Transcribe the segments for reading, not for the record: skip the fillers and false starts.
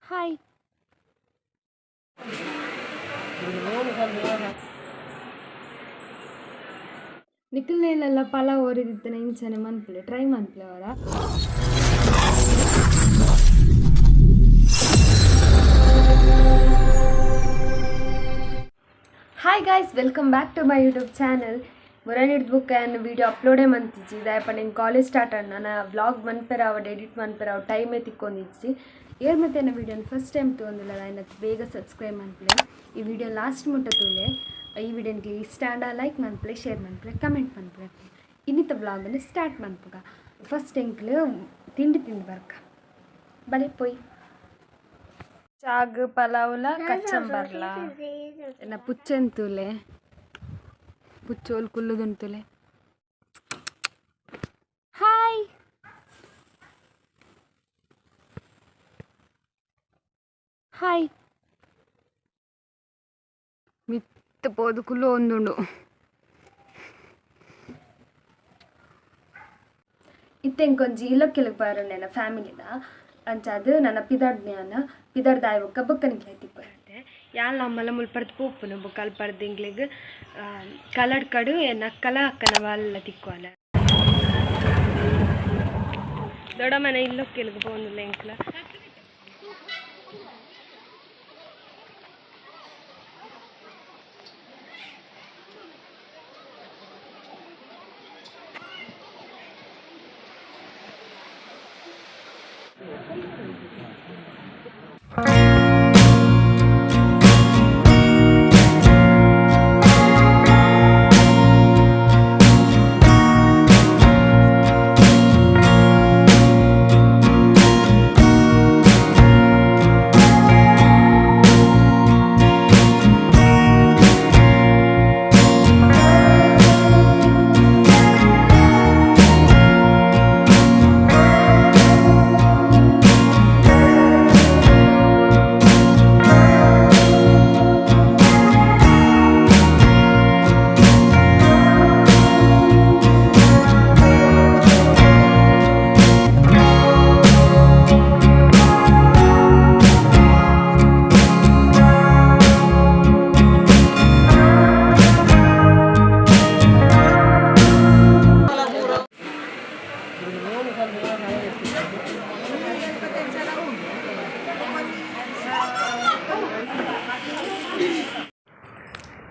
hi ನಿಖಿಲ್ನೆಲ್ಲ ಪಲಾವ್ ಒರಿದಿತ್ತನ ಇಂಚನೆ ಮನ್ಪಲೆ ಟ್ರೈ ಮನ್ಪಲೆ ಅವರ hi guys welcome back to my YouTube channel ಮುರಣಿಡ್ದು ಬುಕ್ ಅನ್ನು ವೀಡಿಯೋ ಅಪ್ಲೋಡೇ ಮಂತಿಜ್ಜಿ ದಯಪ నేను ಕಾಲೇಜ್ ಸ್ಟಾರ್ಟ್ ಅನ್ನ ವ್ಲಾಗ್ ಮನ್ಪೆರ ಅವಡ್ ಎಡಿಟ್ ಮನ್ಪೆರ ಅವ ಟೈಮೇ ತಿಕ್ಕೊಂಡಿಜ್ಜಿ ಏರ್ ಮತ್ತೆ ವಿಡಿಯೋನ ಫಸ್ಟ್ ಟೈಮ್ ತೊಂದಿಲ್ಲ ನಾನು ಬೇಗ ಸಬ್ಸ್ಕ್ರೈಬ್ ಮನ್ಪಲೆ ಈ ವಿಡಿಯೋ ಲಾಸ್ಟ್ ಮುಟ್ಟ ತುಲೆ ಈ ವಿಡಿಯೋನಿಗೆ ಇಷ್ಟ ಆಂಡ ಲೈಕ್ ಮನ್ಪಲೆ ಶೇರ್ ಮನ್ಪಲೆ ಕಮೆಂಟ್ ಮನ್ಪಲೆ ಇನ್ನಿತ ವ್ಲಾಗನ್ನು ಸ್ಟಾರ್ಟ್ ಮನ್ಪುಗ ಫಸ್ಟ್ ಎಂಕ್ಲು ತಿಂಡಿ ತಿಂದು ಬರ್ಕ ಬಲೆ ಪೊಯ್ ಚಾಗ್ ಪಲಾವ್ಲ ಕಚ್ಚಂಬರ್ಲ ಎನ್ನ ಪುಚ್ಚೆಂತುಲೆ ಪುಚ್ಚೋಲ್ ಕುಲ್ಲುದುಂತುಲೆ ಹಾಯ್ ಹಾಯ್ ಮಿತ್ತು ಪೋದು ಕುಲ್ಲು ಒಂದುಂಡು ಇತ್ತೆಂಕೊಂಜಿ ಇಲ್ಲೊಕ್ಕೆಲಕ್ ಬರೋಣ ಫ್ಯಾಮಿಲಿನ ಅಂಚಾದು ನನ್ನ ಪಿದಾಡ್ನ್ಯಾನ ಪಿದಾಡ್ದಾಯ್ ಬೊಕ್ಕ ಬೊಕ್ಕನಿಗ್ಲೈ ತಿಪ್ಪರಂತೆ ಯಾಲ್ ನಮ್ಮಲ್ಲ ಮುಲ್ಪರ್ದು ಪೋಪುನು ಬೊಕ್ಕ ಅಲ್ಪರ್ದು ಇಂಗ್ಲಿಗ್ ಕಲಡ್ ಕಡು ನಕ್ಕಲ ಅಕ್ಕನ ವಾಲೆಲ್ಲ ತಿಕ್ಕೋಲ ದೊಡ್ಡ ಮನೆ ಇಲ್ಲೊಕ್ಕೆಲಗ್ ಪೋಂದುಲ್ಲ ಎಂಕ್ಲ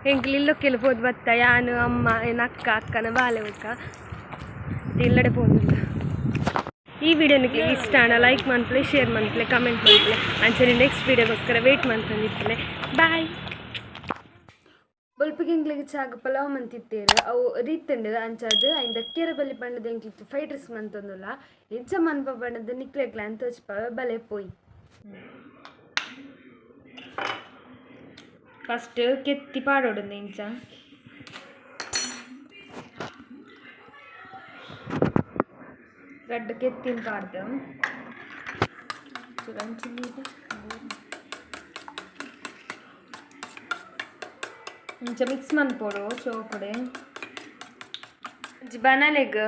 ಎಂಕ್ಲು ಇಲ್ಲೊಕ್ಕೆಲ್ಲ ಪೋದು ಬತ್ತ ಯಾನು ಅಮ್ಮ ಅಕ್ಕ ಅಕ್ಕನ ಬಾಲೆ ಉಕ್ಕ ಎಲ್ಲಡೆ ಪೋದಿಲ್ಲ ಈ ವಿಡಿಯೋನಿಗೆ ಇಷ್ಟ ಆಣ ಲೈಕ್ ಮನ್ಪಲೆ ಶೇರ್ ಮನ್ಪಲೆ ಕಮೆಂಟ್ ಮನ್ಪಲೆ ಅಂಚನೆ ನೆಕ್ಸ್ಟ್ ವಿಡಿಯೋಗೋಸ್ಕರ ವೇಟ್ ಮಾಡ್ಕೊಂಡಿರ್ತೀನಿ ಬಾಯ್ ಬೊಲ್ಪಿಗೆ ಎಂಕ್ಲಿಗೆ ಚಾಗ ಪಲಾವ್ ಮಂತಿತ್ತೇರು ಅವು ರೀತಂಡು ಅಂಚಾದು ಐಂದ ಕೆರೆ ಬಲ್ಲಿ ಬಣ್ಣದ ಎಂಕ್ಲಿತ್ತು ಫ್ರೈಡ್ ರೈಸ್ ಮಂತೊಂದುಲ್ಲ ಎಂಚ ಮನ್ಪ ಬಣ್ಣದ ನಿಕ್ಲೆಗ್ಲ ಅಂತ ತೋಚ್ಪ ಬಲೆ ಪೋಯ್ ಫಸ್ಟ್ ಕೆತ್ತಿ ಪಾಡೋಡು ಇಂಚ ಗಡ್ಡ ಕೆತ್ತಿನ ಪಾಡ್ದು ಇಂಚ ಮಿಕ್ಸ್ ಮನ್ಪೋಡು ಚೋಪುಡೆ ಬನಲೆಗ್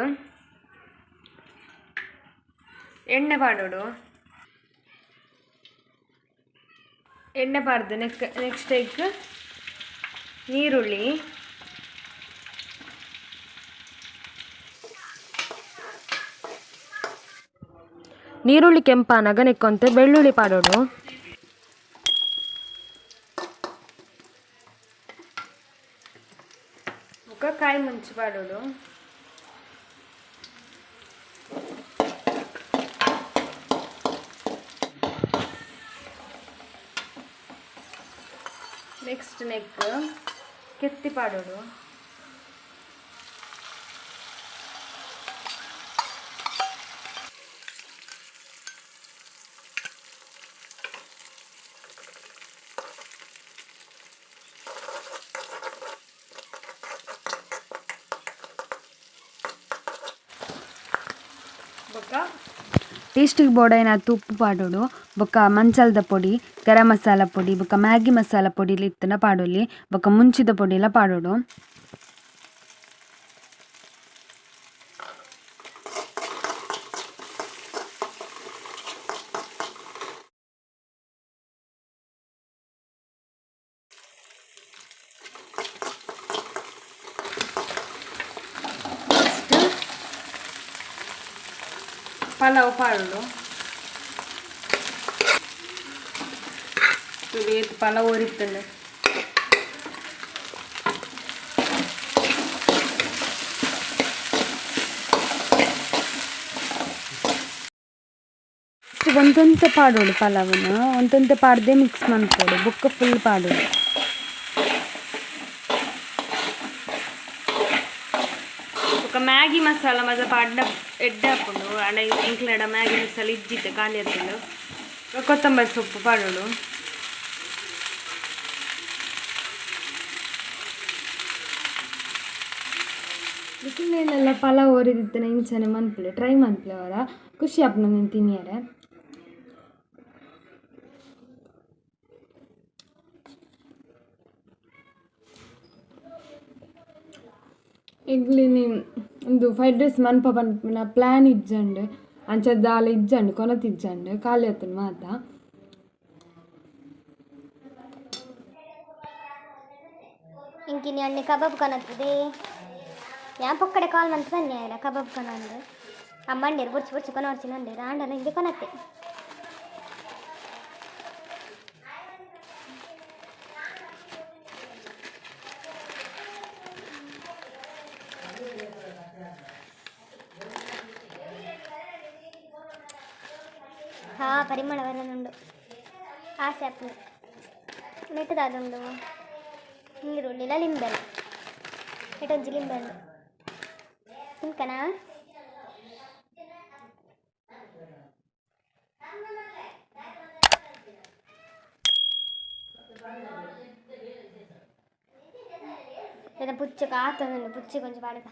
ಎಣ್ಣೆ ಪಾಡೋಡು ಎಣ್ಣೆ ಪಾಡ್ದು ನೆಕ್ಸ್ಟ್ ಎಗ್ ನೀರುಳ್ಳಿ ನೀರುಳ್ಳಿ ಕೆಂಪಾನಾಗ ನೆಕ್ಕೊಂತೆ ಬೆಳ್ಳುಳ್ಳಿ ಪಾಡೋಡು ಮುಖ ಕಾಯಿ ಮುಂಚಿ ಪಾಡೋಡು ನೆಕ್ಸ್ಟ್ ನೆಕ್ ಕೆತ್ತಿ ಪಾಡೋಡು ಟೇಸ್ಟಿಗೆ ಬೋಡೈನ ತುಪ್ಪು ಪಾಡೋಡು ಬೊಕ್ಕ ಮಂಚಲ್ದ ಪೊಡಿ ಗರಂ ಮಸಾಲ ಪೊಡಿ ಬೊಕ್ಕ ಮ್ಯಾಗಿ ಮಸಾಲ ಪೊಡಿಲಿ ಇತ್ತನ ಪಾಡೋಲಿ ಬೊಕ್ಕ ಮುಂಚಿದ ಪೊಡಿಲ ಪಾಡೋಡು ಪಲಾವ್ ಪಾಡೋಡು ತುಳಿಯತ್ ಪಲಾವ್ ಒರಿತಂಡೆ ಒಂದೊಂದು ಪಾಡೋಡು ಪಲಾವನ್ನ ಒಂದೊಂದು ಪಾಡ್ದೆ ಮಿಕ್ಸ್ ಮಾಡ್ಕೊಡು ಬುಕ್ಕ ಫುಲ್ ಪಾಡೋಡು ఒక మ్యాగీ మసాలా మజా పాడ్డ ఎడ్డాపుడు అడ ఇంట్లో మ్యాగీ మసాలా ఇజ్జితే ఖాళీ అవుతాడు కొత్తంబరి సొప్పు పాడోడు ಬಿಸಿನೀರೆಲ್ಲ ಪಲಾವ್ ಒರಿದಿತ್ತನ ಇಂಚನೆ ಮನ್ಪಲೆ ಟ್ರೈ ಮನ್ಪಲೆ ಅವರ ಖುಷಿ ಆಪ್ನ ನೀನು ತಿನ್ನಿಯಾರೆ ಇಗ್ಲಿ ಒಂದು 5 days ಮನ್ಪ ಪನ್ಪುನ ಪ್ಲ್ಯಾನ್ ಇಜ್ಜಂಡು ಅಂಚ ದಾಲ ಇಜ್ಜಂಡು ಕೊನತಿಜ್ಜಂಡು ಖಾಲಿ ಆತನ ಮಾತ ఇంకిని అన్ని కబాబ్ కొనత్తది యా పొక్కడే కాల్ మంత పన్యాయల కబాబ్ కొనండు అమ్మండి బుర్చి బుర్చి కొనవచ్చినండి రాండన ఇది కొనత్తే ಪರಿಮಳ ವರನುಂಡು ಆಸೆ ಅಪ್ಪು ನೆಟ್ಟದಾದುಂಡು ನೀರುಳ್ಳಿಲ ಲಿಂಬೆಲ್ಲ ಎಟೊಂಜಿ ಲಿಂಬೆಲ್ಲ ತಿನ್ಕನಾ పుచ్చు కాతుంది పుచ్చి కొంచెం పడతా